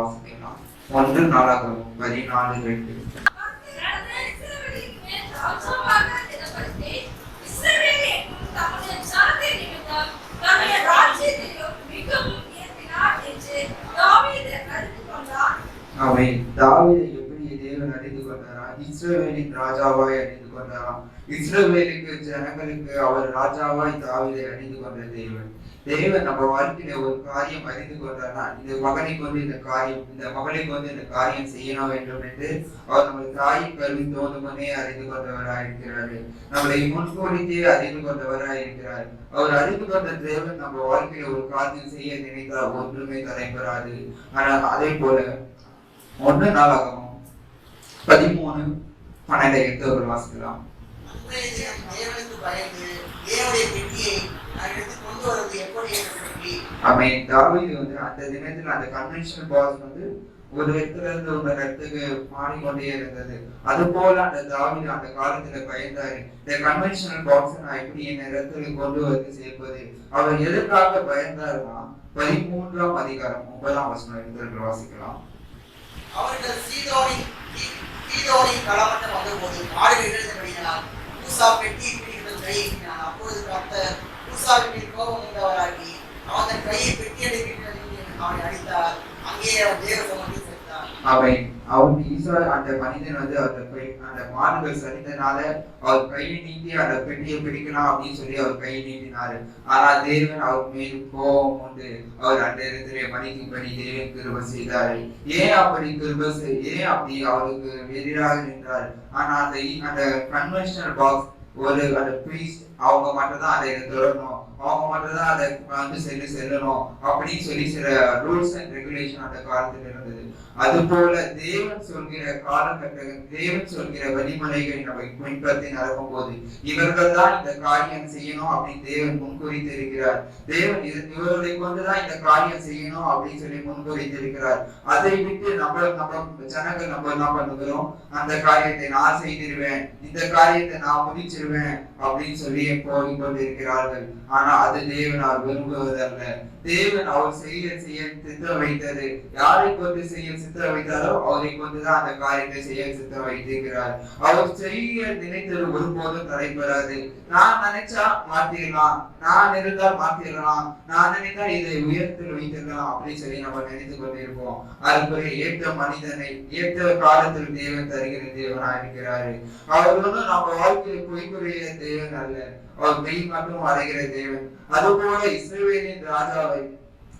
வாசிக்கலாம். 1 நாளாகமம் 14:2. அவை தாவீதை எப்படி தேவன் அறிந்து கொண்டாரா? இஸ்ரவேலின் ராஜாவாய் அறிந்து கொண்டாராம். இஸ்ரவேலுக்கு ஜனங்களுக்கு அவர் ராஜாவாய் தாவீதை அறிந்து கொண்ட தேவன். தேவன் நம்ம வாழ்க்கையில ஒரு காரியம் அறிந்து கொண்டார்னா, இந்த மகனை கொண்டு இந்த மகளை கொண்டு இந்த காரியம் செய்யணும் வேண்டும் என்று அவர் நம்ம தாயின் கல்வி தோன்றுமனே அறிந்து கொண்டவராய் இருக்கிறாரு. நம்மளை முன்கூட்டியே அறிந்து கொண்டவராய் இருக்கிறார். அவர் அறிந்து கொண்ட தேவன் நம்ம வாழ்க்கையில ஒரு காரியம் செய்ய நினைத்தால் ஒன்றுமே தடைபெறாது. ஆனால் அதே போல 1 நாளாகமம் 13:12 வாசிக்கலாம். தாவீது அந்த தினத்தில் அந்த கன்வென்ஷன் பாக்ஸ் ஒரு இடத்துல இருந்து ஒரு இடத்துக்கு மாறிக்கொண்டே இருந்தது. அது போல அந்த தாவீது அந்த காலத்துல பயந்தாரு. இந்த கன்வென்ஷனல் பாக்ஸ் நான் எப்படி என் இடத்துல கொண்டு வந்து சேர்ப்பது? அவர் எதற்காக பயந்தாருன்னா 13ஆம் அதிகாரம் 9ஆம் வசனம் எடுத்து வாசிக்கலாம். அவர்கள் சீதோனின் களமட்டம் வந்தபோது ஆடுகள் எழுந்தபடியினால் ஊசா பெட்டி பிடிகள் கையை நீட்டினான். அப்பொழுது கர்த்தர் ஊசாவின் மேல் கோபம் உண்டவராகி அவன் தன் கையை பெட்டி அடைக்கிறது அவனை அடித்தார். அங்கே அவன் தேவ சமூகத்தில் செத்தார். அவன் ஈசா அந்த மனிதன் அந்த மாடுகள் சரிந்தனால அவர் கையை நீட்டி அந்த பெட்டியை பிடிக்கலாம் அப்படின்னு சொல்லி அவர் கையை நீட்டினாரு. ஆனா தேவன் அவர் மீது கோபம் உண்டு. அவர் அந்த இடத்துல மன்னிக்கும்படி தேவன் கிருபை செய்தாரு. ஏன் அப்படி அவருக்கு எதிராக நின்றார்? ஆனா அந்த கன்வென்ஷனல் பாக்ஸ் அந்த பிரீஸ்ட் அவங்க மட்டும் தான் அதை தொடரணும், அவங்க மட்டும் தான் அதை செல்லணும் அப்படின்னு சொல்லி சில ரூல்ஸ் அண்ட் ரெகுலேஷன் அந்த காலத்தில் இருந்தது. அது போல தேவன் சொல்கிற காலகட்டங்கள், தேவன் சொல்கிற வழிமுறைகளை நம்ம பின்பற்றி நடக்கும் போது இவர்கள் தான் இந்த காரியம் செய்யணும் அப்படின்னு தேவன் முன்குறித்து இருக்கிறார். தேவன் இவர்களை கொண்டுதான் இந்த காரியம் செய்யணும் அப்படின்னு சொல்லி முன்குறித்து இருக்கிறார். அதை விட்டு நம்ம ஜனங்கள் நம்ம என்ன பண்ணுகிறோம்? அந்த காரியத்தை நான் செய்திருவேன், இந்த காரியத்தை நான் முடிச்சிருவேன் அப்படின்னு சொல்லி போய்கொண்டு இருக்கிறார்கள். ஆனா அது தேவனால் விரும்புவதல்ல. தேவன் அவர் செய்ய சித்தம் வைத்தது, யாரை கொண்டு செய்ய சித்தம் வைத்தாரோ அவரை கொண்டுதான் அந்த காரியத்தை செய்ய சித்தம் வைத்திருக்கிறார். அவர் செய்ய நினைத்தது ஒருபோதும் தடைபெறாது. நான் நினைச்சா மாத்திரலாம், நான் இருந்தால் மாத்திரலாம், நான் நினைத்தால் இதை உயரத்தில் வைத்திருக்கலாம் அப்படின்னு சொல்லி நம்ம நினைத்து கொண்டிருப்போம். அதுக்குரிய ஏற்ற மனிதனை ஏற்ற காலத்தில் தேவன் தருகிற தேவனா இருக்கிறாரு. அவர் நம்ம வாழ்க்கையை பொய்க்குரிய தேவன் அல்ல, அவர் மெய் மட்டும் அடைகிற தேவன். அதுபோல இஸ்ரவேலின் ராஜாவை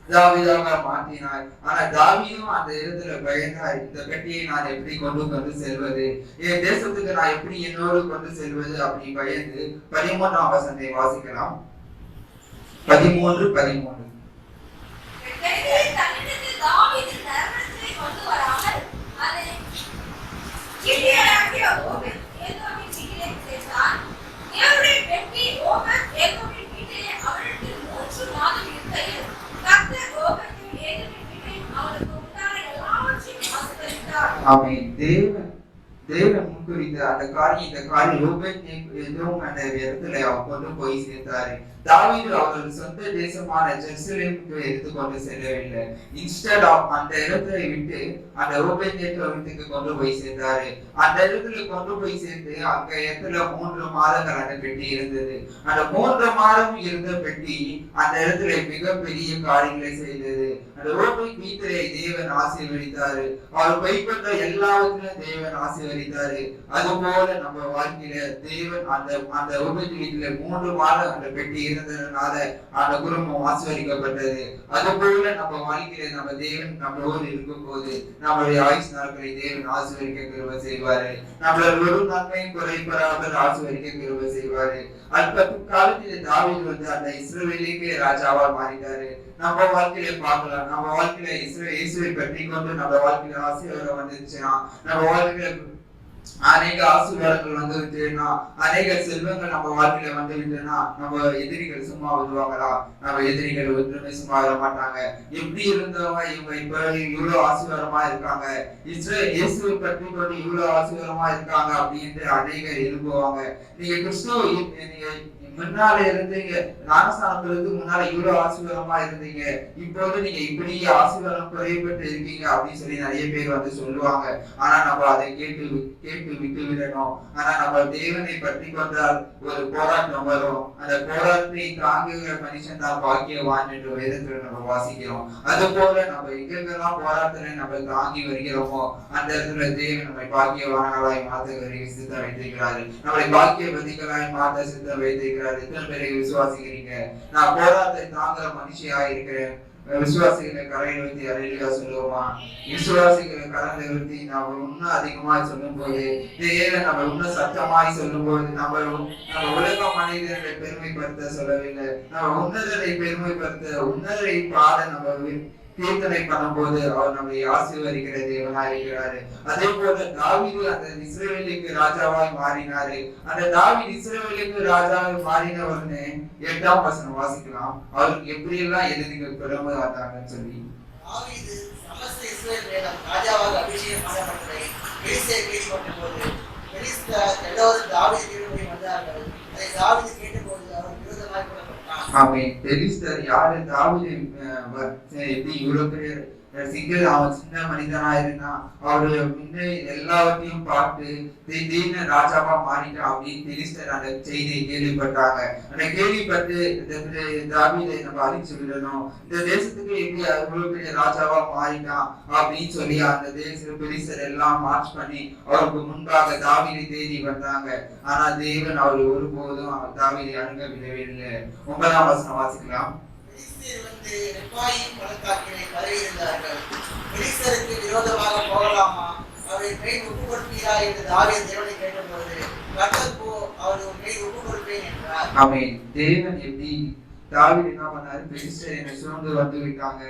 தாவீதாக மாற்றினார். ஆனா தாவீதும் அந்த இடத்துல பயந்தார். இந்த பெட்டியை நான் எப்படி கொண்டு செல்வது, என் தேசத்துக்கு நான் எப்படி என்னோடு கொண்டு செல்வது அப்படி பயந்து 13ஆம் வசனத்தை வாசிக்கலாம். 13:13. தேவன் முன்குறித்த அந்த காரியம், இந்த காரியம் அந்த இடத்துல அவன் கொண்டு போய் சேர்த்தாரு. தாவீது அவர்கள் சொந்த தேசமான ஜெருசலேமுக்கு எடுத்துக்கொண்டு செல்லவில்லை. இன்ஸ்டெட் ஆஃப் அந்த இடத்தை விட்டு அந்த வீட்டுக்கு கொண்டு போய் சேர்ந்தாரு. அந்த இடத்துல கொண்டு போய் சேர்த்து அங்க இடத்துல 3 மாதங்கள் அந்த பெட்டி இருந்தது. அந்த 3 மாதம் இருந்த பெட்டி அந்த இடத்துல மிகப்பெரிய காரியங்களை செய்தது. அந்த வீட்டிலே தேவன் ஆசீர்வதித்தாரு. அவர் கைப்பற்ற எல்லாவற்றிலும் தேவன் ஆசீர்வதித்தாரு. அது போல நம்ம வாழ்க்கையில தேவன் அந்த வீட்டுல 3 மாதம் அந்த பெட்டி இருந்ததுனால அந்த குடும்பம் ஆசீர்வதிக்கப்பட்டது. அது போல நம்ம வாழ்க்கையில நம்ம தேவன் நம்மளோடு இருக்கும் போது நம்மளுடைய ஆயுஷ் நாட்களை தேவன் ஆசீர்வதிக்க கிருபை செய்வாரு. நம்மள ஒரு நன்மையும் குறைபடாமல் ஆசீர்வதிக்க கிருபை செய்வாரு. அந்த காலத்திலே தாவீது அந்த இஸ்ரவேலுக்கே ராஜாவா மாறிட்டாரு. நம்ம வாழ்க்கையில பார்க்கலாம், நம்ம வாழ்க்கையில இயேசுவை பற்றி கொண்டு நம்ம வாழ்க்கையில ஆசீர்வாதம் வந்துருச்சுன்னா, நம்ம வாழ்க்கையில அநேக ஆசீர்வாதங்கள் வந்து விட்டுனா, அநேக செல்வங்கள் நம்ம வாழ்க்கையில வந்து விட்டுனா, நம்ம எதிரிகள் சும்மா விடுவாங்களா? நம்ம எதிரிகள் ஒன்றுமே சும்மா வர மாட்டாங்க. எப்படி இருந்தவங்க இவங்க இப்ப இவ்வளவு ஆசீர்வாதமா இருக்காங்க, இயேசுவை பற்றி கொண்டு இவ்வளவு ஆசீர்வாதமா இருக்காங்க அப்படின்ட்டு அநேகர் எழுப்புவாங்க. நீங்க கிறிஸ்துவ முன்னால இருந்தீங்க, ஞானஸ்நானத்துல இருந்து முன்னால இவ்வளவு ஆசீர்வாதமா இருந்தீங்க, இப்போது நீங்க இப்படி ஆசீர்வாதம் குறைபட்டு இருக்கீங்க அப்படின்னு சொல்லி நிறைய பேர் வந்து சொல்லுவாங்க. ஆனா நம்ம அதை கேட்டு விட்டு விடணும். ஆனா நம்ம தேவனை பற்றி கொண்டால் ஒரு போராட்டம் வரும். அந்த போராட்டத்தை தாங்குகிற மனுஷன் தான் பாக்கியவான் என்று வேதத்துல நம்ம வாசிக்கிறோம். அது போல நம்ம எங்கெங்கெல்லாம் போராட்டத்தை நம்ம தாங்கி வருகிறோமோ அந்த இடத்துல தேவன் நம்மை பாக்கியவான்களாய் மாற்ற சித்தம் வைத்திருக்கிறாரு. நம்மளை பாக்கியவதிகளாய் மாற்ற சித்தம் வைத்திருக்கிறாரு. எத்தனை பேரை விசுவாசிக்கிறீங்க? நான் போராட்டத்தை தாங்குற மனுஷியா இருக்கிறேன். விசுவாசிகளை கரையில் வைத்து அறையிலா சொல்லுவோமா? விசுவாசிகளை கரங்களை வைத்து நம்ம இன்னும் அதிகமாய் சொல்லும் போது, நம்ம இன்னும் சத்தமாய் சொல்லும் போது, நம்ம உலக மனிதர்களை பெருமைப்படுத்த சொல்லவில்லை, நம்ம உன்னதரை பெருமைப்படுத்த உன்னதரை பாட நம்ம கீர்த்தனை பண்ணும்போது அவர் நம்மை ஆசீர்வதிக்கிற தேவனா இருக்கிறாரு. அதே போல தாவீது அந்த இஸ்ரவேலுக்கு ராஜாவாய் மாறினாரு. அந்த தாவீது இஸ்ரவேலுக்கு ராஜாவாய் மாறின உடனே 8ஆம் வசனம் வாசிக்கலாம். அவருக்கு எப்படி எல்லாம் எதிரிங்க பெருமை வந்தாங்கன்னு சொல்லி. தாவீது சமஸ்த இஸ்ரவேல் மேலும் ராஜாவாக அபிஷேகம் பண்ணப்பட்டதை பெலிஸ்தர் கேள்விப்பட்டபோது பெலிஸ்தர் எல்லோரும் தாவீது திரும்பி வந்தார்கள். அதை தாவீது கேட்டபோது அவர் விரோதமாய் புறப்பட்டார். ஆமென். பெலிஸ்தர் யாரு? தாவீது எப்படி இவ்வளவு பெரிய அவன் சின்ன மனிதனா இருந்தான். அவரு முன்னே எல்லாவற்றையும் பார்த்து திடீர்னு ராஜாவா மாறிட்டான் அப்படின்னு பெலிஸ்தர் அந்த செய்தியை கேள்விப்பட்டாங்க. அந்த கேள்விப்பட்டு தாவீதை நம்ம அறிச்சு விடணும், இந்த தேசத்துக்கு எப்படி அவ்வளவு பெரிய ராஜாவா மாறிட்டான் அப்படின்னு சொல்லி அந்த தேச பெலிஸ்தர் எல்லாம் மார்ச் பண்ணி அவருக்கு முன்பாக தாவீதை தேடி வந்தாங்க. ஆனா தேவன் அவர் ஒருபோதும் தாவீதை அணுக விடவில்லை. 9ஆம் வசனம் வாசிக்கலாம். பெலிஸ்தருக்கு விரோதமாக போகலாமா? அவரை மேல் ஒப்பு கொடுப்பீரா என்று தாவீது தேவனை கேட்டபோது கர்த்தர் அவர் மேல் ஒப்பு கொடுப்பேன் என்றார். ஆமென். தேவன் எப்படி தாவீது என்ன பண்ணாரு? பெலிஸ்தர் என்னை சூழ்ந்து வந்து விட்டாங்க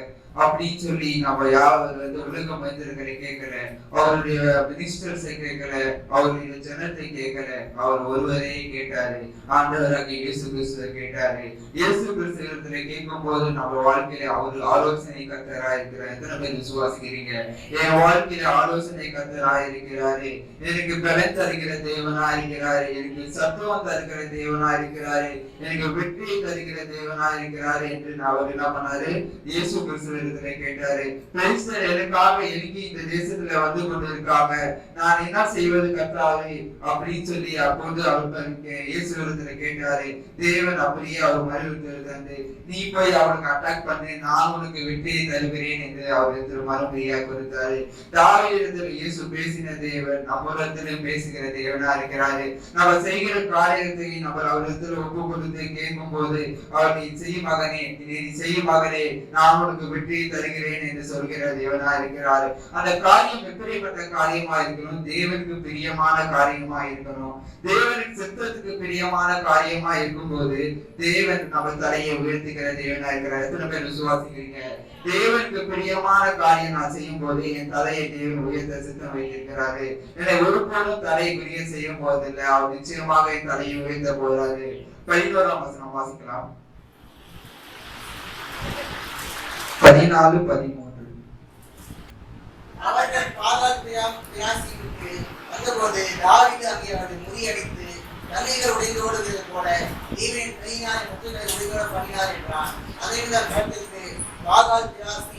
அப்படின்னு சொல்லி நம்ம யாரும் வந்து உலக மனிதர்களை கேட்கல, அவருடைய மினிஸ்டர்ஸை கேட்கல, அவருடைய ஜனத்தை கேட்கல, அவர் ஒருவரே கேட்டாரு. ஆண்டவராக இயேசு கிறிஸ்துவை கேட்டாரு. இயேசு கிறிஸ்துவத்துல கேட்கும் போது நம்ம வாழ்க்கையில அவரு ஆலோசனை கர்த்தரா இருக்கிறார். எத்தனை பேர் விசுவாசிக்கிறீங்க? என் வாழ்க்கையில ஆலோசனை கர்த்தரா இருக்கிறாரு. எனக்கு பலன் தருகிற தேவனா இருக்கிறாரு. எனக்கு சத்துவம் தருகிற தேவனா இருக்கிறாரு. எனக்கு வெற்றியை தருகிற தேவனா இருக்கிறாரு என்று அவர் என்ன பண்ணாரு? இயேசு கிறிஸ்துவ கேட்டாரு. பெலிஸ்தர் எனக்காக எனக்கு இந்த தேசத்துல வந்து கொண்டிருக்காங்க, நான் என்ன செய்வது கர்த்தாவே அப்படின்னு சொல்லி அப்போது அவர் இயேசுவிடத்துல கேட்டாரு. தேவன் அப்படியே அவர் மறுவிட்டு தந்து, நீ போய் அவனுக்கு அட்டாக் பண்ணு, நான் உனக்கு வெற்றியை தருகிறேன் என்று அவர் மறுபடியா கொடுத்தாரு. தாவீதிடத்தில் இயேசு பேசின தேவன் நம்மிடத்தில் பேசுகிற தேவனா இருக்கிறாரு. நம்ம செய்கிற காரியத்தை நம்ம அவரிடத்தில் ஒப்பு கொடுத்து கேட்கும் போது அவர் நீ செய்ய மகனே, நீ செய்ய மகனே, நான் உனக்கு வெற்றி தருகிறேன் என்று சொல்கிற தேவனா இருக்கிறாரு. அந்த காரியம் எப்படிப்பட்ட காரியமா இருக்கணும்? தேவனுக்கு பிரியமான காரியமா இருக்கணும். தேவனுக்கு சித்தத்துக்கு பிரியமான காரியமா இருக்கும்போது தேவன் நம்ம தலையை உயர்த்துகிற தேவனா இருக்கிறார். எத்தனை பேர் விசுவாசிக்கிறீங்க? தேவனுக்கு பிரியமான காரியம் நான் செய்யும் போது என் தலையை தேவன் உயர்த்த சித்தம் வைத்திருக்கிறாரு. என்னை ஒருபோதும் தலை பிரிய செய்யும் போதில்லை, அவர் நிச்சயமாக என் தலையை உயர்த்த போறாரு. 11ஆம் வசனம் வாசிக்கலாம். 14-13. அவர்கள் பாகால் பிராசிக்கு வந்தபோது தாவீது அங்கே அவரை முறியடித்து கல்லைகள் உடைந்து ஓடுகிறது போல தேவனின் கையினால் முத்துகளை உடைபட பண்ணினார் என்றான். அதைவிட கருத்திற்கு பாகால் பிராசி.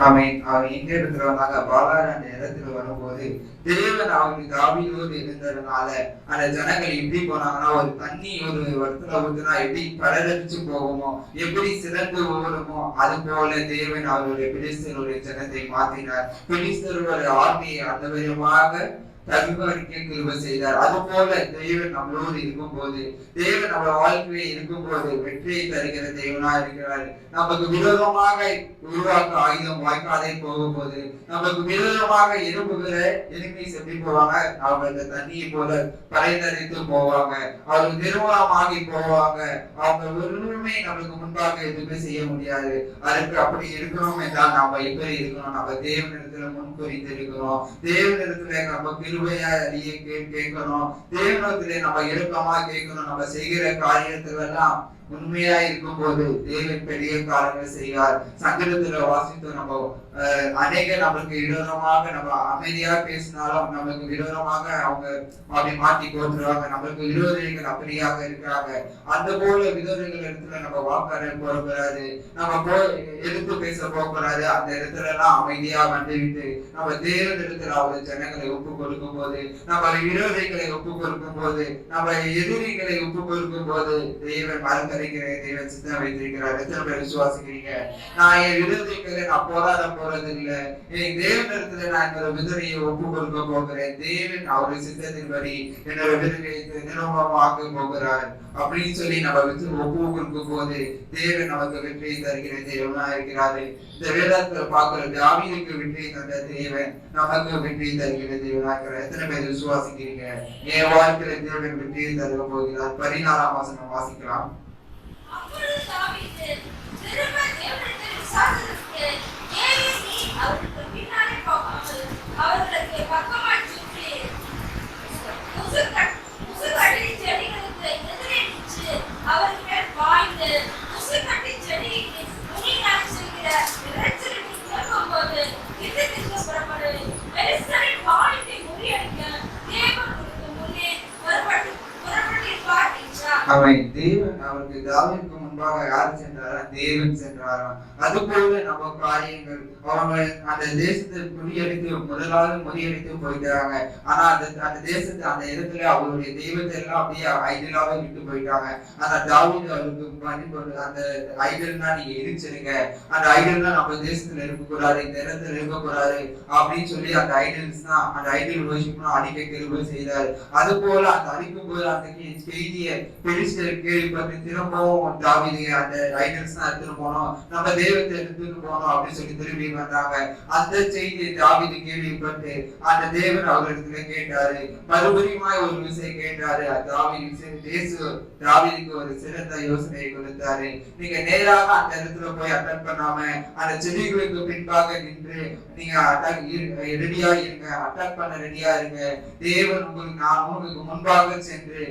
ஆமென். அவர் எங்க இடத்துல வந்தாங்க? பாலார் அந்த இடத்துல வரும்போது தேவன் அவங்களுக்கு தாவீதோடு இருந்ததுனால அந்த ஜனங்கள் எப்படி போனாங்கன்னா, ஒரு தண்ணி ஒரு இடத்துல ஊத்துனா எப்படி கடலடிச்சு போகுமோ, எப்படி சிறந்து ஓடுமோ, அது போல தேவன் அவருடைய பெலிஸ்தருடைய ஜனத்தை மாற்றினார். பெலிஸ்தருடைய ஆர்மியை அந்த விதமாக கிருபை செய்தார். அது போல தேவன் நம்மளோடு இருக்கும் போது, தேவன் நம்ம வாழ்க்கையில இருக்கும் போது வெற்றியை தருகிற தேவனா இருக்கிறார். நமக்கு விரோதமாக உருவாக்க ஆயுதம் வாய்க்காதே போகும்போது, நமக்கு விரோதமாக எழுப்புகிற எதிர்மை செப்பி போவாங்க. அவங்க இந்த தண்ணியை போல பறைந்தரித்து போவாங்க, அவங்க நிர்வாகமாகி போவாங்க. அவங்க ஒருமே நமக்கு முன்பாக எதுவுமே செய்ய முடியாது. அதுக்கு அப்படி இருக்கணும் என்றால் நம்ம எப்படி இருக்கணும்? நம்ம தேவனிடத்துல முன்குறித்து இருக்கணும். தேவனிடத்துல நம்ம கிருபையா கேட்கணும். தேவனிடத்திலே நம்ம இறுக்கமா கேட்கணும். நம்ம செய்கிற காரியத்துல எல்லாம் உண்மையா இருக்கும் போது தேவன் பெரிய காரியங்கள் செய்வார். சங்கீதத்துல வாசித்து நம்ம அநேக நம்மளுக்கு விரோதமாக நம்ம அமைதியா பேசினாலும் நம்மளுக்கு விரோதமாக அவங்க அப்படி மாட்டி போட்டுருவாங்க. நம்மளுக்கு விரோதிகள் அப்படியாக இருக்கிறாங்க. அந்த போல விரோதிகள் இடத்துல நம்ம வாக்காள போகக்கூடாது, நம்ம எடுத்து பேச போகக்கூடாது. அந்த இடத்துல எல்லாம் அமைதியா வந்துவிட்டு நம்ம தேவன் இடத்துல அவர் ஜனங்களை ஒப்பு கொடுக்கும் போது, நம்ம விரோதிகளை ஒப்பு கொடுக்கும் போது, நம்ம எதிரிகளை ஒப்பு கொடுக்கும் போது தேவன் மறக்கறிக்கிற தேவன் சித்தம் வைத்திருக்கிறார். எத்தனை பேர் விசுவாசிக்கிறீங்க? நான் என் விரோதிகளை நான் போராட போறது இல்லை, என் தேவன் இடத்துல நான் என்னோட விதரையை ஒப்பு கொடுக்க போகிறேன். தேவன் அவருடைய சித்தத்தின்படி என்னோட விதரையை நிரூபமாக்க போகிறார் அப்படின்னு சொல்லி நம்ம ஒப்பு கொடுக்கும் போது தேவன் நமக்கு வெற்றியை தருகிற தேவனா இருக்கிறாரு. இந்த வேதத்துல பார்க்கிற தாவீதுக்கு வெற்றியை தந்த தேவன் நமக்கு வெற்றியை தருகிற தேவனா இருக்கிறார். எத்தனை பேர் விசுவாசிக்கிறீங்க? என் வாழ்க்கையில தேவன் வெற்றியை தருக போகிறார். 14ஆம் வசனம் வாசிக்கலாம். அவர்களுக்கு பக்கமாய் சுற்றி முசுக்கட்டி செடிகளுக்கு எதிரே நின்று அவர்கள் மேல் பாய்ந்து முசுக்கட்டி செடிக்கு முனியாக செல்கிற இறைச்சலில் கிளம்பும்போது திக்கு புறப்படு. பெலிஸ்தரின் பாலத்தை முறியடிக்க தேவன் முன்னே புறப்பட்டிருப்பார் என்றார். தேவன் அவருக்கு தாவீதுக்கு முன்பாக யார் சென்றாரா? தேவன் சென்றாராம். அது போல நம்ம காரியங்கள் அவங்க அந்த தேசத்தை முதலாவது முறியடித்து போயிட்டாங்க. ஆனா அந்த தேசத்தை அந்த இடத்துல அவருடைய தெய்வத்தை எல்லாம் அப்படியே ஐடலாவே விட்டு போயிட்டாங்க. ஆனா தாவீது அவருக்கு பண்ணி அந்த ஐடல்னா நீங்க எரிச்சிருங்க, அந்த ஐடல்னா நம்ம தேசத்துல இருக்கக்கூடாது, இந்த இடத்துல இருக்கக்கூடாது அப்படின்னு சொல்லி அந்த ஐடல்ஸ் தான் அந்த ஐடல் வர்ஷிப்னா அடிக்க கிருபை செய்தார். அது போல அந்த அடிக்கும் போது அந்த செய்தியை பெலிஸ்தர் கேள்விப்பட்டு திரும்பவும் தாவீது அந்த ஐடல்ஸ் தான் எடுத்துட்டு போனோம், நம்ம தெய்வத்தை எடுத்துட்டு போனோம் அப்படின்னு சொல்லி திரும்பி வந்தாங்க. அந்த செய்தியை தாவீது கேள்விப்பட்டு அந்த தேவன் அவரிடத்துல கேட்டாரு, மறுபடியும் ஒரு விஷயம் கேட்டாரு. தாவீதுக்கு ஒரு சிறந்த யோசனையை கொடுத்தாரு. நீங்க நேராக அந்த இடத்துல போய் அட்டாக் பண்ணாம அந்த செடிகளுக்கு பின்பாக நின்று நீங்க ரெடியா இருங்க, அட்டாக் பண்ண ரெடியா இருங்க. தேவன் நான் உங்களுக்கு முன்பாக சென்று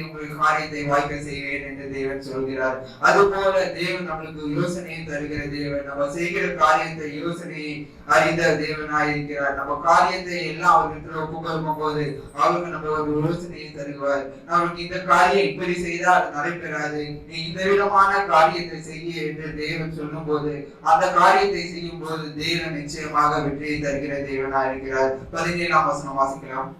உங்களுக்கு காரியத்தை வாய்க்க செய்வேன் என்று தேவன் சொல்கிறார். அது போல தேவன் நம்மளுக்கு யோசனையை தருகிற தேவன். நம்ம செய்கிற காரியத்தை யோசனையை அறிந்த தேவனாய் இருக்கிறார். நம்ம காரியத்தை எல்லாம் அவருக்கு ஒப்பு கொடுக்கும் போது அவருக்கு நம்ம ஒரு யோசனையை தருவார். நம்மளுக்கு இந்த காரியம் இப்படி செய்தால் நடைபெறாது, நீ இந்த விதமான காரியத்தை செய்ய என்று தேவன் சொல்லும் போது அந்த காரியத்தை செய்யும் போது தேவன் நிச்சயமாக வெற்றியை தருகிற தேவனாய் இருக்கிறார். 17ஆம் வசனம் வாசிக்கலாம்.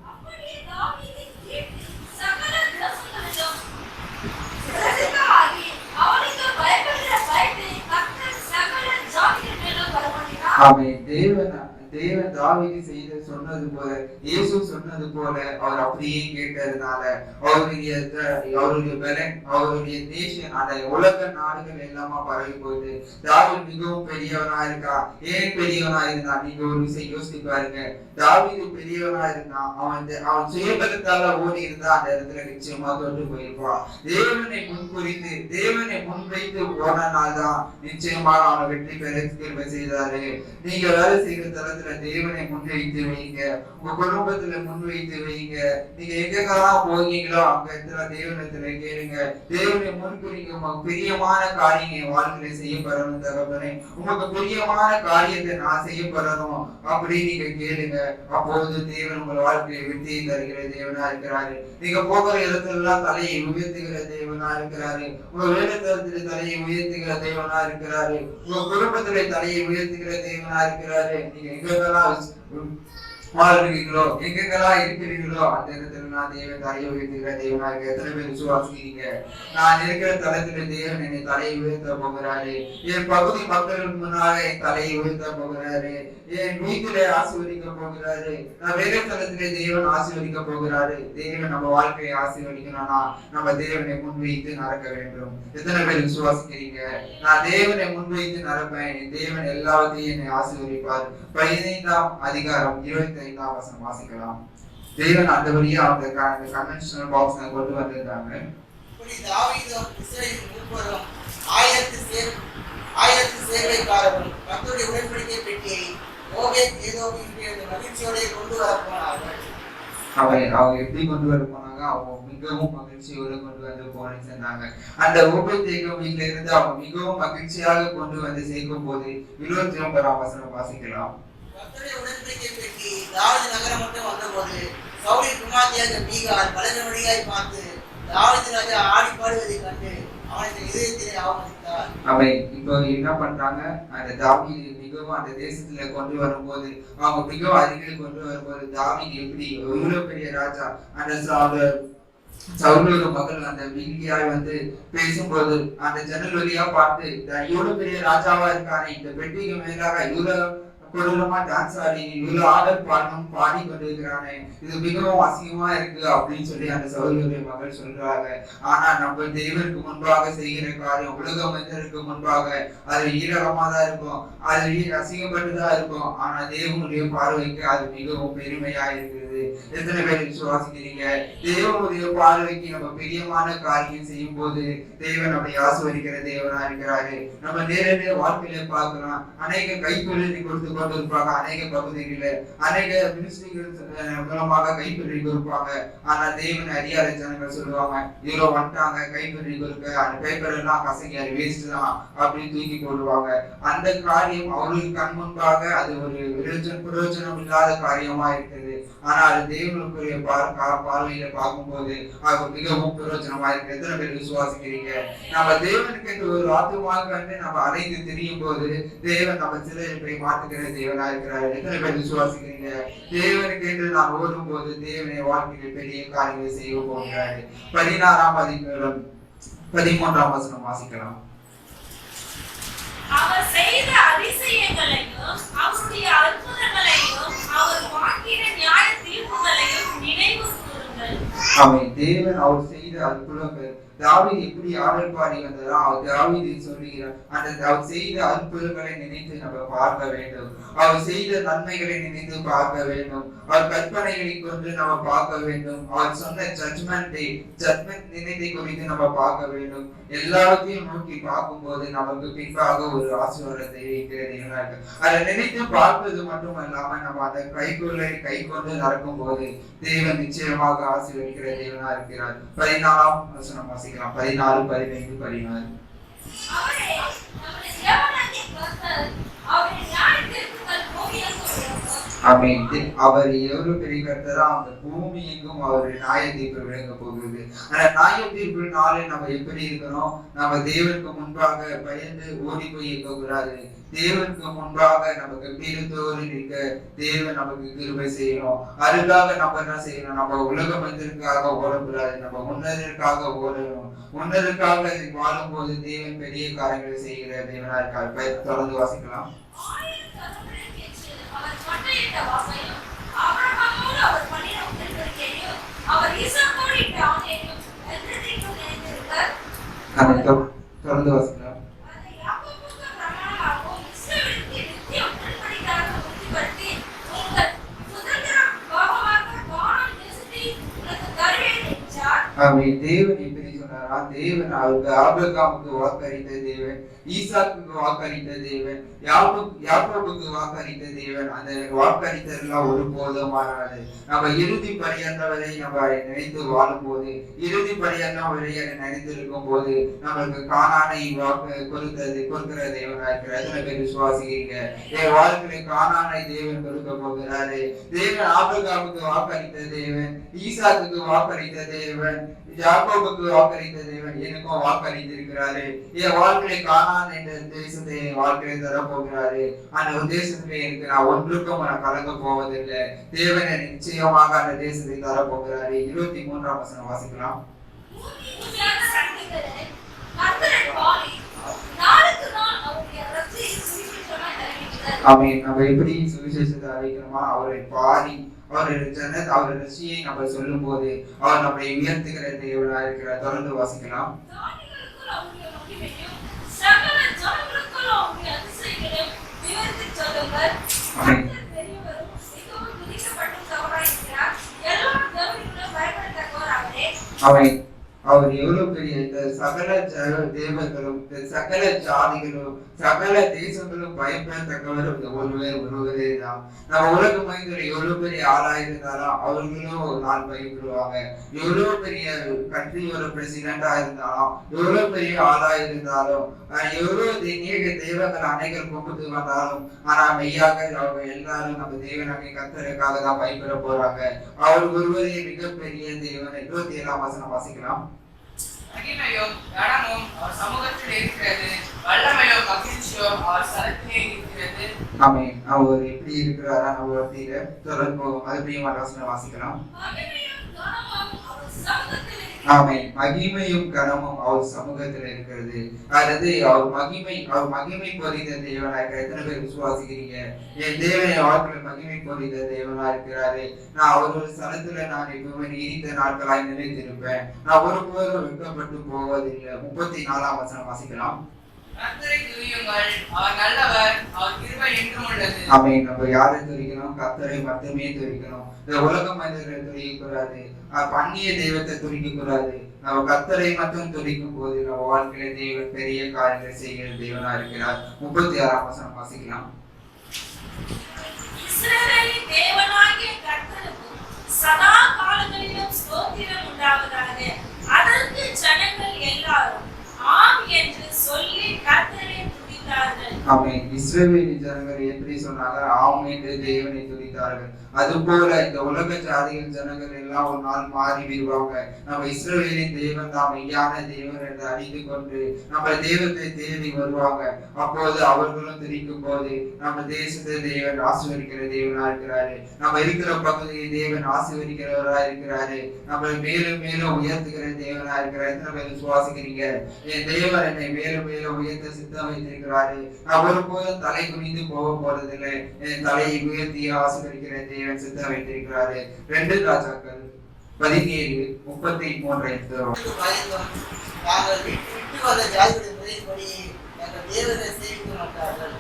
தேவன் தாவீது செய்த சொன்னது போல, இயேசு சொன்னது போல அவர் அப்படியே கேட்டதுனால அவருடைய பலன், அவருடைய தேசம் அந்த உலக நாடுகள் எல்லாமா பரவி போகுது. தாவீது மிகவும் பெரியவனா இருக்கா. ஏன் பெரியவனா இருந்தான்? நீங்க ஒரு விஷயம் யோசிச்சு பாருங்க. தாவீது பெரியவனா இருந்தான், அவன் சுயபலத்தால ஓடி இருந்தா அந்த இடத்துல நிச்சயமா தோற்று போயிருப்பான். தேவனை முன்குறித்து தேவனை முன்வைத்து போனனால்தான் நிச்சயமாக அவனை வெற்றி பெற கிருபை செய்தாரு. நீங்க வேலை செய்கிற தளத்துல தேவனை முன்வைத்து வைங்க, உங்க குடும்பத்துல முன்வைத்து வைங்க. நீங்க எங்கெல்லாம் போகீங்களோ அங்க இடத்துல தேவனத்துல கேளுங்க. தேவனை முன்குறிங்க. உங்களுக்கு பிரியமான காரியங்களை வாழ்க்கையில செய்யப்படணும் தகப்பனே, உங்களுக்கு பிரியமான காரியத்தை நான் செய்யப்படணும் அப்படின்னு நீங்க கேளுங்க. அப்போது தேவன் உங்கள் வாழ்க்கையை வெற்றியை தருகிற தேவனா இருக்கிறாரு. நீங்க போகிற இடத்துல எல்லாம் தலையை உயர்த்துகிற தேவனா இருக்கிறாரு. உங்க வேலைத்தளத்துல தலையை உயர்த்துகிற தேவனா இருக்கிறாரு. உங்க குடும்பத்திலே தலையை உயர்த்துகிற தேவனா இருக்கிறாரு. நீங்க எங்கெல்லாம் வாழ்றீங்களோ எங்கெங்கெல்லாம் இருக்கிறீங்களோ அந்த இடத்துல நான் தேவன் தலையை உயர்த்துகிற தேவனா இருக்க. எத்தனை பேர் விசுவாசிக்கிறீங்க? நான் இருக்கிற தளத்துல தேவன் என்னை தலையை உயர்த்த போகிறாரு. என் பகுதி மக்களுக்கு முன்னால என் தலையை உயர்த்த போகிறாரு. என் வீட்டிலே ஆசீர்வதிக்க போகிறாரு. நான் வேலை தளத்திலே தேவன் ஆசீர்வதிக்க போகிறாரு. தேவன் நம்ம வாழ்க்கையை ஆசீர்வதிக்கணும்னா நம்ம தேவனை முன்வைத்து நடக்க வேண்டும். எத்தனை பேர் விசுவாசிக்கிறீங்க? நான் தேவனை முன்வைத்து நடப்பேன், தேவன் எல்லாத்தையும் என்னை ஆசீர்வதிப்பார். 15ஆம் அதிகாரம் 25ஆம் வசனம் வாசிக்கலாம். தேவன் அந்த வழியா அந்த கன்வென்ஷனல் பாக்ஸ் கொண்டு வந்திருந்தாங்க. ஆயிரத்து சேர்வைக்காரர்கள் கர்த்தருடைய உடன்படிக்கை பெட்டியை ஓபேத் ஏதோமின் மகிழ்ச்சியோட கொண்டு வர போனார்கள். அவங்க எப்படி கொண்டு வர போனாங்க? அவங்க மிகவும் மகிழ்ச்சியோடு கொண்டு வந்து போன வந்து சேர்ந்தாங்க. அந்த ஓபேத்தேகம் வீட்டில இருந்து அவங்க மிகவும் மகிழ்ச்சியாக கொண்டு வந்து சேர்க்கும் போது 29ஆம் வசனம் வாசிக்கலாம். கர்த்தருடைய உடன்படிக்கை பெட்டி தாவீது நகரம் மட்டும் வந்தபோது சவுலின் குமாரத்தியாக மீகாள் பலகவழியாய் பார்த்து தாவீது ராஜா ஆடி பாடுவதை கண்டு அவனுடைய இதயத்திலே அவமதித்தார். அவன் இப்போ என்ன பண்றாங்க, அந்த தாவீது மிகவும் அந்த தேசத்துல கொண்டு வரும்போது அவங்க மிகவும் அருகில் கொண்டு வரும்போது தாவீது எப்படி எவ்வளவு பெரிய ராஜா, அந்த சவுலோட மகள் அந்த மில்கியாய் வந்து பேசும்போது அந்த ஜன்னல் வழியா பார்த்து இவ்வளவு பெரிய ராஜாவா இருக்காரு, இந்த பெட்டிக்கு மேலாக இவ்வளவு கொடூரமா டான்ஸ் ஆடி இவ்வளவு ஆடல் பாடணும் பாடி கொண்டிருக்கிறானே, இது மிகவும் அசிங்கமா இருக்கு அப்படின்னு சொல்லி அந்த சகோதரிய மகள் சொல்றாங்க. ஆனா நம்ம தேவனுக்கு முன்பாக செய்கிற காரியம் உலக மனிதருக்கு முன்பாக அது ஈரகமா தான் இருக்கும், அது அசிங்கப்பட்டுதான் இருக்கும். ஆனா தேவனுடைய பார்வைக்கு அது மிகவும் பெருமையா இருக்குது. எத்தனை பேர் விசுவாசிக்கிறீங்க? தேவனுடைய பார்வைக்கு நம்ம பிரியமான காரியம் செய்யும் போது தேவன் நம்மை ஆசீர்வதிக்கிற தேவனா இருக்கிறாரு. நம்ம நேரடிய வாழ்க்கையில பார்க்கலாம், அநேக கைத்தொழிலை கொடுத்து கொண்டு இருப்பாங்க, அநேக பகுதிகளில் அநேக மினிஸ்ட்ரிகள் மூலமாக கைத்தொழில் கொடுப்பாங்க. ஆனா தேவன் அறியாத ஜனங்கள் சொல்லுவாங்க, இவ்வளவு வந்துட்டாங்க கைத்தொழில் கொடுக்க, அந்த பேப்பர் எல்லாம் கசங்கி அது வேஸ்ட் தான் அப்படின்னு தூக்கி போடுவாங்க. அந்த காரியம் அவருக்கு கண் முன்பாக அது ஒரு பிரயோஜனம் இல்லாத காரியமா இருக்குது. ஆனா அது தேவனுக்குரிய பார்வையில பார்க்கும்போது அது மிகவும் பிரயோஜனமா இருக்கு. எத்தனை பேர் விசுவாசிக்கிறீங்க? நம்ம தேவனுக்கு என்று ஒரு ஆத்துமாக வந்து நம்ம அலைந்து திரியும் போது தேவன் நம்ம சிலரை மாற்றுகிற தேவனா இருக்கிறார். எத்தனை பேர் விசுவாசிக்கிறீங்க? தேவனுக்கு என்று நான் ஓடும் போது தேவனை வாழ்க்கையில பெரிய காரியங்களை செய்ய போகிறாரு. 16ஆம் அதிகாரம் 13ஆம் வசனம் வாசிக்கலாம். அவர் செய்த அதிசயங்களையும் அவருடைய அற்புதங்களையும் அவர் வாக்கின நியாய தீர்ப்புகளையும் நினைவு கூறுங்கள். அவன் தேவன் அவர் செய்த அற்புதங்கள், தாவீது எப்படி ஆடல் பாடி வந்ததா தாவீது சொல்லுகிறார், அந்த அவர் செய்த அற்புதங்களை நினைத்து நம்ம பார்க்க வேண்டும். அவர் செய்த நன்மைகளை நினைத்து பார்க்க வேண்டும். அவர் கற்பனைகளை கொண்டு நம்ம பார்க்க வேண்டும். அவர் சொன்ன ஜட்மெண்ட் நினைத்தை குறித்து நம்ம பார்க்க வேண்டும். எல்லாத்தையும் நோக்கி பார்க்கும் போது நமக்கு பின்பாக ஒரு ஆசீர்வாதத்தை வைக்கிறது. அதை நினைத்து பார்ப்பது மட்டும் இல்லாம நம்ம அந்த கை கொண்டு நடக்கும் போது தேவன் நிச்சயமாக ஆசீர்வதிக்கிற தேவனா இருக்கிறார். 14ஆம் வசனம் வாசிக்கலாம். 14, 15, 16. அவரே நம்முடைய தேவனாகிய கர்த்தர் அவருடைய நியாய தீர்ப்புகள் பூமியெங்கும் விளங்கும். ஆமென். அவர் எவ்வளவு பெரிய கர்த்தரா, அந்த பூமி எங்கும் அவருடைய நியாய தீர்ப்பு விளங்க போகுது. அந்த நியாய தீர்ப்பு நாளை நம்ம எப்படி இருக்கணும்? நம்ம தேவனுக்கு முன்பாக பயந்து ஓடி போய் இருக்க கூடாது. தேவனுக்கு முன்பாக நமக்கு பீடத்தோடு நிற்க தேவன் நமக்கு கிருபை செய்யணும். அதுக்காக நம்ம என்ன செய்யணும்? நம்ம உலக மனிதருக்காக ஓடக்கூடாது, நம்ம உன்னதற்காக ஓடணும். உன்னதற்காக வாழும் போது தேவன் பெரிய காரியங்களை செய்கிற தேவனா இருக்கார். தொடர்ந்து வாசிக்கலாம். அவர் கட்டளையிட்ட வாக்கையும் ஆபிரகாமோடு அவர் பண்ணின உடன்படிக்கையையும் அவர் ஈசாக்கோடு இட்ட ஆணையையும் என்றென்றைக்கும் நினைத்திருக்க. தொடர்ந்து வாசிக்கலாம். அதை யாக்கோபுக்கு பிரமாணமாகவும் இஸ்ரவேலுக்கு நித்திய உடன்படிக்கையாக உறுதிப்படுத்தி உங்கள் சுதந்திர பாகமாக கானான் தேசத்தை உனக்கு தருவேன் என்றார். ஆமென். தேவன் எப்படி சொன்னாரா? தேவன் அவருக்கு ஆபிரகாமுக்கு வாக்களித்த தேவன், ஈசாக்குக்கு வாக்களித்த தேவன், யாக்கோபுக்கு வாக்களித்த தேவன். அந்த வாக்களித்தெல்லாம் ஒரு போதுமானது. நம்ம இறுதி பரியந்தம் வரை நம்ம நினைத்து வாழும் போது, இறுதி பரியந்தம் வரை நினைத்து இருக்கும் போது நம்மளுக்கு கானானை கொடுக்கிற தேவனா இருக்கிறார். எத்தனை பேர் விசுவாசிக்கிறீங்க? என் வாழ்க்கையில கானானை தேவன் கொடுக்க போகிறாரு. தேவன் ஆபிரகாமுக்கு வாக்களித்த தேவன், ஈசாக்குக்கு வாக்களித்த தேவன், யாக்கோபுக்கு வாக்களித்த தேவன் எனக்கும் வாக்களித்திருக்கிறாரு. என் வாழ்க்கையை கானான் என்ற தேசத்தை வாழ்க்கையை தரப்போகிறாரு. அந்த தேசத்திலே இருக்கு நான் ஒன்றுக்கும் நான் கலங்க போவதில்லை. தேவன் நிச்சயமாக அந்த தேசத்தை தரப்போகிறாரு. 23ஆம் வசனம் வாசிக்கலாம். ஆமென். நம்ம எப்படி சுவிசேஷத்தை அறிவிக்கணுமா? அவரை பாடி அவருடைய ரசியை நம்ம சொல்லும் போது அவர் நம்மை உயர்த்துகிற தேவனா இருக்கிறார். தொடர்ந்து வாசிக்கலாம். அவர் எவ்வளவு பெரிய சகல தேவர்களும் சகல ஜாதிகளும் சகல தேசங்களும் பயப்படத்தக்கவர் ஒருவரே தான். நம்ம உலக மனிதர் எவ்வளவு பெரிய ஆளா இருந்தாலும் அவர்களும் ஒரு நாள் பயப்படுவாங்க. எவ்வளவு பெரிய கண்ட்ரியோட பிரசிடண்டா இருந்தாலும், எவ்வளவு பெரிய ஆளா இருந்தாலும், எவ்வளவு தேவர்கள் அனைகள் கும்பிட்டு வந்தாலும், ஆனா மெய்யாக அவங்க எல்லாரும் நம்ம தேவனாகிய கர்த்தருக்காக தான் பயப்பட போறாங்க. அவர் ஒருவரே மிகப்பெரிய தேவன். 27ஆம் வசனம் வாசிக்கலாம். மகிமையும் கனமும் அவர் சமூகத்தில் இருக்கிறது, வல்லமையோ மகிழ்ச்சியோ அவர் சரத்திலே இருக்கிறது. ஆமென். அவர் எப்படி இருக்கிறாரா நம்ம வார்த்தையில தொடர்ந்து மறுபடியும் வசனம் வாசிக்கலாம். ஆமென். மகிமையும் கனமும் அவர் சமூகத்தில் இருக்கிறது. அதாவது அவர் மகிமை பொறிந்த தேவனா இருக்கிற எத்தனை பேர் விசுவாசிக்கிறீங்க? என் தேவனை வாழ்க்கையில மகிமை பொறிந்த தேவனா இருக்கிறாரு. நான் அவரோட ஸ்தலத்துல நான் எப்பவுமே நீடித்த நாட்களாய் நிலைத்திருப்பேன். நான் ஒருபோதும் வெட்கப்பட்டு போவதில்லை. 34ஆம் வசனம் வாசிக்கலாம். கர்த்தரை துதியுங்கள், அவர் நல்லவர், அவர் கிருபை என்றும் உள்ளது. ஆமென். நம்ம யாரை துதிக்கணும்? கர்த்தரை மட்டுமே துதிக்கணும். இந்த உலக மனிதர்களை துதிக்க கூடாது, பண்ணிய தெய்வத்தை துதிக்க கூடாது. நம்ம கர்த்தரை மட்டும் துதிக்கும் போது நம்ம வாழ்க்கையில தேவன் பெரிய காரியங்களை செய்கிற தேவனா இருக்கிறார். 36ஆம் வசனம் வாசிக்கலாம். இஸ்ரவேலின் தேவனாகிய கர்த்தருக்கு சதா காலங்களிலும் ஸ்தோத்திரம் உண்டாவதாக. அதற்கு ஜனங்கள் எல்லாரும் ஆம் என்று சொல்லி கர்த்தரை துதித்தார்கள். ஆமென். இஸ்ரவேலின் ஜனங்கள் எப்படி சொன்னாங்க? ஆம் என்று தேவனை துதித்தார்கள். அதுபோல இந்த உலக ஜாதிகள் ஜனங்கள் எல்லாம் ஒரு நாள் மாறி விடுவாங்க. நம்ம இஸ்ரவேலின் தேவன் தான் மெய்யான தேவன் என்று அறிந்து கொண்டு நம்ம தேவத்தை தேடி வருவாங்க. அப்போது அவர்களும் துதிக்கும் போது நம்ம தேசத்தை தேவன் ஆசீர்வதிக்கிற தேவனா இருக்கிறாரு. நம்ம இருக்கிற பகுதியை தேவன் ஆசீர்வதிக்கிறவரா இருக்கிறாரு. நம்ம மேலும் மேலும் உயர்த்துகிற தேவனா இருக்கிறார். எத்தனை பேர் விசுவாசிக்கிறீங்க? என் தேவன் என்னை மேலும் மேலும் உயர்த்த சித்தம் வைத்திருக்கிறாரு. நான் ஒருபோதும் தலை குனிந்து போக போறதில்லை. என் தலையை உயர்த்தி ஆசீர்வதிக்கிற தேவன் சித்தம் வைத்திருக்கிறாரு. 2 ராஜாக்கள் 17:33 நாங்கள் விட்டு வந்த ஜாதியுடைய முறைப்படி நாங்கள் தேவனை சேவிக்க மாட்டார்கள்.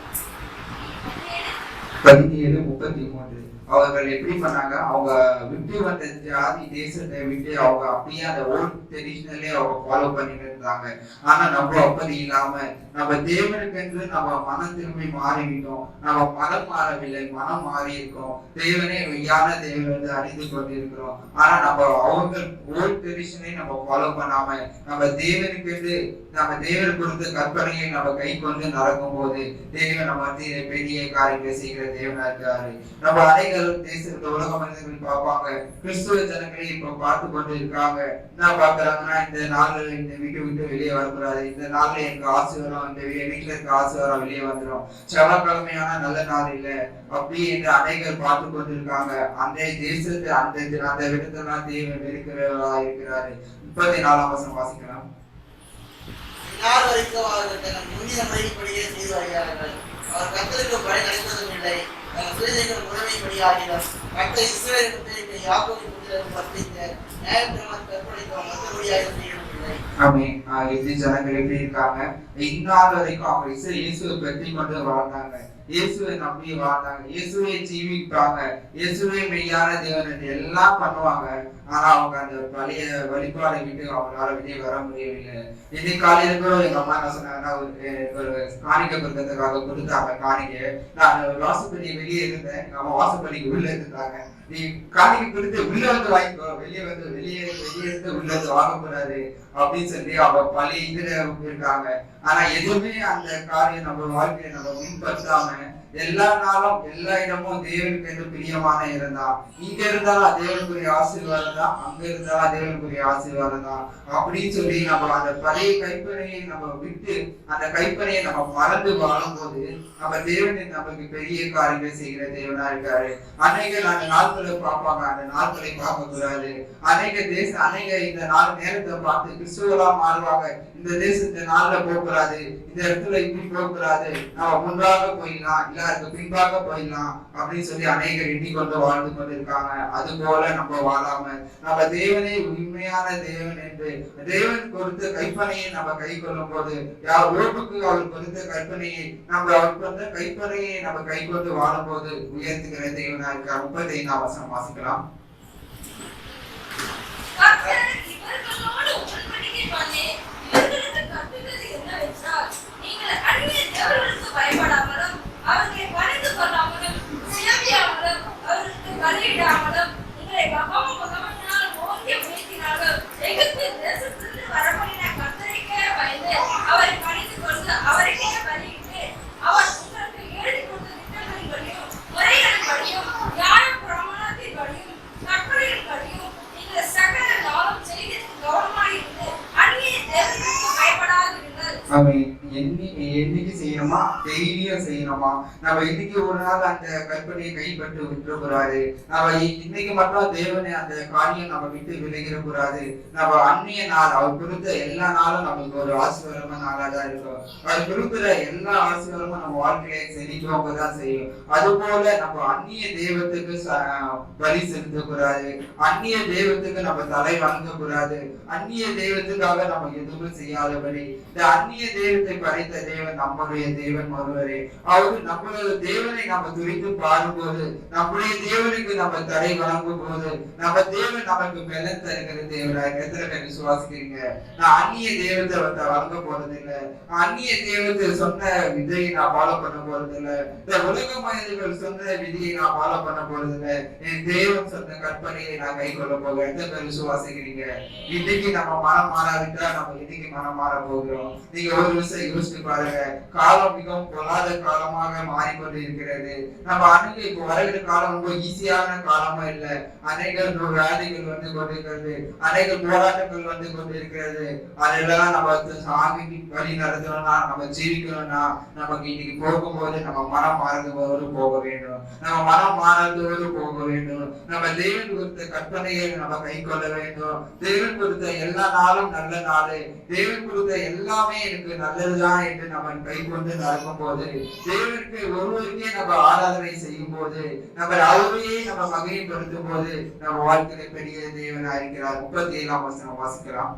17:33 அவர்கள் எப்படி பண்ணாங்க? அவங்க விட்டு வந்த ஜாதி தேசத்தை விட்டு அவங்க அப்படியே அந்த ஓல்ட் ட்ரெடிஷனலே அவங்க ஃபாலோ பண்ணிட்டு இருந்தாங்க. ஆனா நம்ம அப்படி இல்லாம நம்ம தேவனுக்கென்று நம்ம மனம் திரும்பி மாறிவிட்டோம். நம்ம மனம் மாறவில்லை, மனம் மாறி இருக்கோம். தேவனே மெய்யான தேவன் வந்து அறிந்து கொண்டிருக்கிறோம். ஆனா நம்ம அவங்க ஓல்ட் ட்ரெடிஷனை நம்ம ஃபாலோ பண்ணாம நம்ம தேவனுக்கென்று நம்ம தேவன் கொடுத்த கற்பனையை நம்ம கை கொண்டு நடக்கும் போது தேவன் நம்ம பெரிய காரியங்களை செய்கிற தேவனா இருக்காரு. நம்ம அனைவரும் தேசத்துல உலக மனிதர்கள் பார்ப்பாங்க. கிறிஸ்துவ ஜனங்களை இப்ப பார்த்து கொண்டு இருக்காங்க. என்ன பாக்குறாங்கன்னா, இந்த நாள்ல இந்த வீட்டை விட்டு வெளியே வரக்கூடாது, இந்த நாள்ல எனக்கு ஆசை வரும், இந்த வீட்டுல இருக்க ஆசை வரும், வெளியே வந்துடும், செவ்வாய்க்கிழமையான நல்ல நாள் இல்ல அப்படி என்று அனைவர் பார்த்து கொண்டு இருக்காங்க. அந்த தேசத்தை அந்த விடத்தெல்லாம் தேவன் இருக்கிறவரா இருக்கிறாரு. 34ஆம் வசனம் வாசிக்கலாம். இந்நாள் வரைக்கும் அவர்கள் தங்கள் முன்னிய முறைப்படியே செய்து வருகிறார்கள். அவர் கர்த்தருக்கு படை நடப்பதும் இல்லை. சுயநீகள் முறைமைப்படி ஆகினர். கர்த்தர் இஸ்ரவேலின் புத்திரரை யாக்கோபின் புத்திரருக்கு கற்பித்த நியாயப்பிரமாணத்தை கற்பனைக்கு மற்றபடியாக செய்யவில்லை. ஆமென். எப்படி ஜனங்கள் எப்படி இருக்காங்க? இந்நாள் வரைக்கும் அவங்க இயேசுவை பற்றி கொண்டு வாழ்ந்தாங்க, இயேசுவை நம்பி வாழ்ந்தாங்க, இயேசுவை ஜீவிப்பாங்க, இயேசுவை மெய்யான தேவன் எல்லாம் பண்ணுவாங்க. ஆனா அவங்க அந்த பழைய வழிபாடை விட்டு அவங்களால வெளியே வர முடியவில்லை. இன்னைக்கு காலையில கூட எங்க அம்மா என்ன சொன்னாங்கன்னா, ஒரு காணிக்கை கொடுக்கறதுக்காக கொடுத்தாங்க காணிக்கை. நான் வாசப்படி வெளியே இருந்தேன், எங்க அம்மா வாசப்படிக்கு உள்ள இருந்தாங்க. நீ காணிக்கை கொடுத்து உள்ள வந்து வாங்கிக்கோ, வெளியே இருந்து உள்ள வந்து வாங்கக்கூடாது அப்படின்னு சொல்லி அவங்க பழைய இதுல இருக்காங்க. ஆனா எதுவுமே அந்த காரியம் நம்ம வாழ்க்கையை நம்ம பின்பற்றாம எல்லா நாளும் எல்லா இடமும் தேவனுக்கு என்று பிரியமான இருந்தா, இங்க இருந்தாலும் தேவனுக்குரிய ஆசீர்வாதம் தான், அங்க இருந்தாலும் தேவனுக்குரிய ஆசீர்வாதம் தான் அப்படின்னு சொல்லி நம்ம அந்த பழைய கைப்பனையை நம்ம விட்டு அந்த கைப்பனையை நம்ம மறந்து வாழும் போது நம்ம தேவன் நமக்கு பெரிய காரியங்களை செய்கிற தேவனா இருக்காரு. அநேக அந்த நாட்களை பார்ப்பாங்க, அந்த நாட்களை பார்க்க கூடாது. அநேக இந்த நாள் நேரத்தை பார்த்து கிறிஸ்துவலா மாறுவாங்க. இந்த தேசத்தை நாள்ல போகக்கூடாது, இந்த இடத்துல இப்படி போகக்கூடாது, நம்ம முன்பாக போயிடலாம், இல்ல அதுக்கு பின்பாக போயிடலாம் அப்படின்னு சொல்லி அநேகர் எண்ணிக்கொண்டு வாழ்ந்து கொண்டு இருக்காங்க. அது போல நம்ம வாழாம நம்ம தேவனே உண்மையான தேவன் என்று தேவன் கொடுத்த கற்பனையை நம்ம கை கொள்ளும் போது, யார் ஓட்டுக்கு அவர் கொடுத்த கற்பனையை அவருக்கு வந்த கைப்பனையை நம்ம கை கொண்டு வாழும் போது உயர்த்துகிற தேவனா இருக்கார். 35ஆம் வசனம் வாசிக்கலாம். கர்த்தர் இவர்களோடு உடன்படிக்கை பண்ணி டெய்லியும் செய்யணுமா. நம்ம இன்னைக்கு ஒரு நாள் அந்த கற்பனையை கைப்பற்று விட்டுறக்கூடாது. நம்ம இன்னைக்கு மட்டும் தேவனை அந்த காரியம் நம்ம விட்டு விலகிடக்கூடாது. நம்ம அந்நிய நாள் அவர் கொடுத்த எல்லா நாளும் நமக்கு ஒரு ஆசீர்வாதமான நாளா தான் இருக்கும். அவர் கொடுக்குற எல்லா ஆசீர்வாதமும் நம்ம வாழ்க்கையை செழிக்கவங்க தான் செய்யும். அது போல நம்ம அந்நிய தெய்வத்துக்கு பலி செலுத்தக்கூடாது. அந்நிய தெய்வத்துக்கு நம்ம தலை வணங்கக்கூடாது. அந்நிய தெய்வத்துக்காக நம்ம எதுவும் செய்யாதபடி இந்த அந்நிய தெய்வத்தை படைத்த தேவன் நம்முடைய தேவன் ஒருவரே. அவரு நம்மளோட தேவனை நம்ம துரித்து பாரும்போது, நம்முடைய தேவனுக்கு நம்ம தலை வணங்கும் போது, நம்ம தேவன் நமக்கு பலன் தருகிற தேவனாக எத்தனை பேர் விசுவாசிக்கிறீங்க? நான் அந்நிய தெய்வத்தை வணங்க போறது இல்லை. அந்நிய தெய்வத்தை சொன்ன விதையை நான் ஃபாலோ பண்ண போறது இல்லை. இந்த உலக மனிதர்கள் சொன்ன விதியை நான் ஃபாலோ பண்ண போறது இல்லை. என் தேவன் சொன்ன கற்பனையை நான் கை கொள்ள போகிறேன். எத்தனை பேர் விசுவாசிக்கிறீங்க? இன்னைக்கு நம்ம மனம் மாறாவிட்டா நம்ம இன்னைக்கு மனம் மாற போகிறோம். நீங்க ஒரு விஷயம் யோசிச்சு பாருங்க. காலம் மிகவும் பொல்லாத காலமாக மாறிக்கொண்டு இருக்கிறது. நம்ம அன்னைக்கு இப்போ வருகிற காலம் ரொம்ப ஈஸியான காலமா இல்லை. அநேக வியாதிகள் வந்து கொண்டிருக்கிறது, அநேக போராட்டங்கள் வந்து கொண்டிருக்கிறது. அதெல்லாம் நம்ம சாமிக்கு வழி நடத்தணும்னா, நம்ம ஜீவிக்கணும்னா, நமக்கு இன்னைக்கு போகும்போது நம்ம மனம் மாறதோடு போக வேண்டும். நம்ம மனம் மாறதோடு போக வேண்டும். நம்ம தேவன் கொடுத்த கற்பனையை நம்ம கை கொள்ள வேண்டும். தேவன் கொடுத்த எல்லா நாளும் நல்ல நாளு, தேவன் கொடுத்த எல்லாமே எனக்கு நல்லதுதான் என்று நம்ம கை கொண்டு நடக்கும் போது, தேவனுக்கு ஒருவருக்கே நம்ம ஆராதனை செய்யும் போது, நம்ம அவரையே நம்ம மகிமைப்படுத்தும் போது, நம்ம வாழ்க்கையில பெரிய தேவனா இருக்கிறார். 37ஆம் வசனம் வாசிக்கலாம்.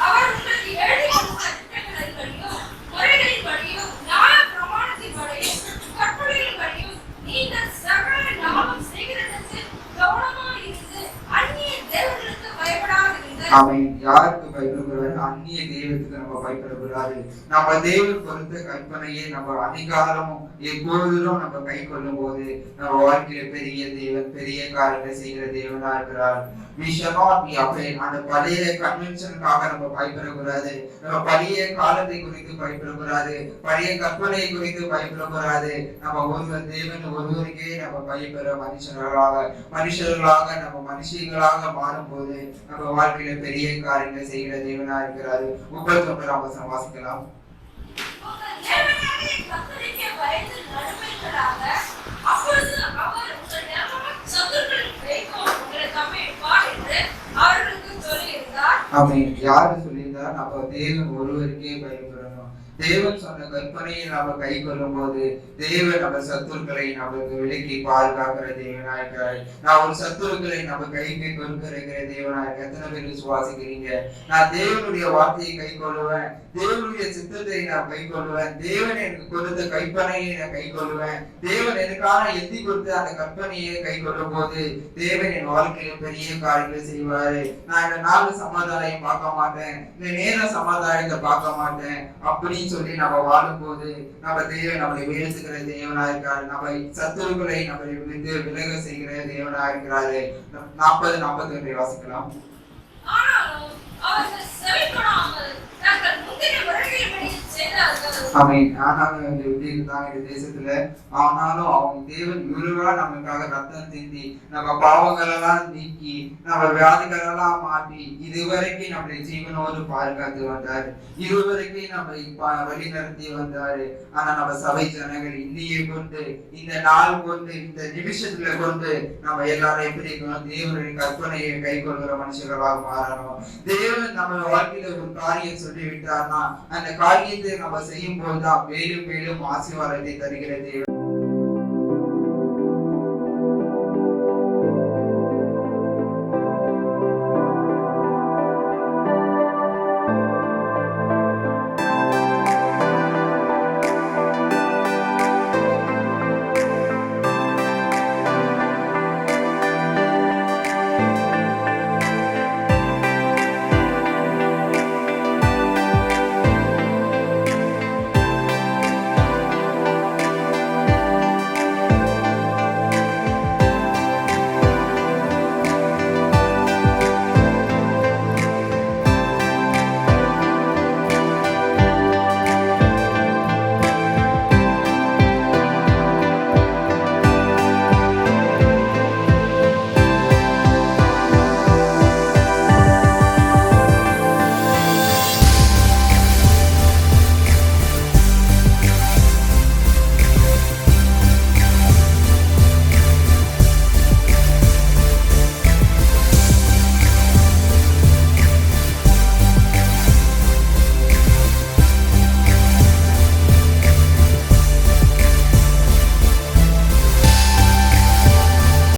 அவர் உங்களுக்கு எழுதியிருக்கிற திட்டங்களின்படியும் முறைகளின்படியும் நியாய பிரமாணத்தின்படியும் கற்பனைகளின்படியும் நீங்கள் சகல ஞானம் செய்கிறதற்கு கவனமாக இருந்து அந்நிய தேவர்களுக்கு பயப்படாதிருங்கள். அவன் யாருக்கு பயப்படுகிறாரு? அந்நிய தெய்வத்துக்கு நம்ம பயப்படக்கூடாது. நம்ம தேவன் கொடுத்த கற்பனையை நம்ம அதிகாரமும் எப்பொழுதும் நம்ம கை கொள்ளும் போது நம்ம வாழ்க்கையில பெரிய தேவன் பெரிய காரியங்களை செய்கிற தேவனா இருக்கிறார். We shall not be afraid. அந்த பழைய கன்வென்ஷனுக்காக நம்ம பயப்படக்கூடாது. நம்ம பழைய காலத்தை குறித்து பயப்படக்கூடாது. பழைய கற்பனை குறித்து பயப்படக்கூடாது. நம்ம ஒருவர் தேவன் ஒருவருக்கே நம்ம பயப்பட மனுஷர்களாக நம்ம மனுஷங்களாக மாறும் போது நம்ம வாழ்க்கையில பெரிய காரியங்களை செய்கிற தேவனா இருக்கிறாரு. 39ஆம் வசனம் வாசிக்கலாம். அப்பொழுது அவர் உங்கள் சத்துருக்களின் கைக்கு உங்களை தம்மிப்பார் என்று அவர்களுக்கு சொல்லியிருந்தார். ஆமென். யாரு சொல்லியிருந்தார்? நம்ம தேவன் ஒருவருக்கே பயப்படணும். தேவன் சொன்ன கற்பனையை நாம கை கொள்ளும் போது தேவன் நம்ம சத்துருக்களை நமக்கு விலக்கி பாதுகாக்கிற தேவனாயிருக்காரு. நான் ஒரு சத்துருக்களை நம்ம கைக்கு கொடுக்கிற தேவனாயிருக்க. எத்தனை பேர் விசுவாசிக்கிறீங்க? நான் தேவனுடைய வார்த்தையை கை கொள்ளுவேன், தேவனுடைய சித்தத்தை நான் கை கொள்ளுவேன், தேவன் எனக்கு கொடுத்த கற்பனையை நான் கை கொள்ளுவேன். தேவன் எனக்கான எழுதி கொடுத்த அந்த கற்பனையை கை கொள்ளும் போது தேவன் என் வாழ்க்கையில பெரிய காரியங்களை செய்வாரு. நான் இந்த நாள் சமாதானம் பார்க்க மாட்டேன், இந்த நேர சமாதானத்தை பார்க்க மாட்டேன் அப்படின்னு சொல்லி நம்ம வாழும் போது நம்ம தேவன் நம்மளை உயர்த்துகிற தேவனா இருக்காரு. நம்ம சத்துருக்களை நம்மளை விட்டு விலக செய்கிற தேவனா இருக்கிறாரு. 40-41 வாசிக்கலாம். ஆனாலும் அவர்கள் செவிகொடாமல் தங்கள் முந்தின வருகையின்படி செய்தார்கள். ஆமென். ஆனாலும் இந்த தேசத்துல ஆனாலும் அவங்க தேவன் இவர்களா நமக்காக ரத்தம் சிந்தி நம்ம பாவங்கள் எல்லாம் நீக்கி நம்ம வியாதிகள் எல்லாம் மாற்றி இதுவரைக்கும் நம்முடைய ஜீவனோடு பாதுகாத்து வந்தாரு. இதுவரைக்கும் நம்ம வழி நடத்தி வந்தாரு. ஆனா நம்ம சபை ஜனங்கள் இன்னையை கொண்டு இந்த நாள் கொண்டு இந்த நிமிஷத்துல கொண்டு நம்ம எல்லாரும் எப்படி இருக்கணும்? தேவனுடைய கற்பனையை கை கொள்கிற மனுஷர்களாக மாறணும். தேவன் நம்ம வாழ்க்கையில ஒரு காரியம் சொல்லி விட்டார்னா அந்த காரியத்தை நம்ம செய்யும் போதுதான் மேலும் மேலும் ஆசீர்வாதத்தை தருகிற தேவன்.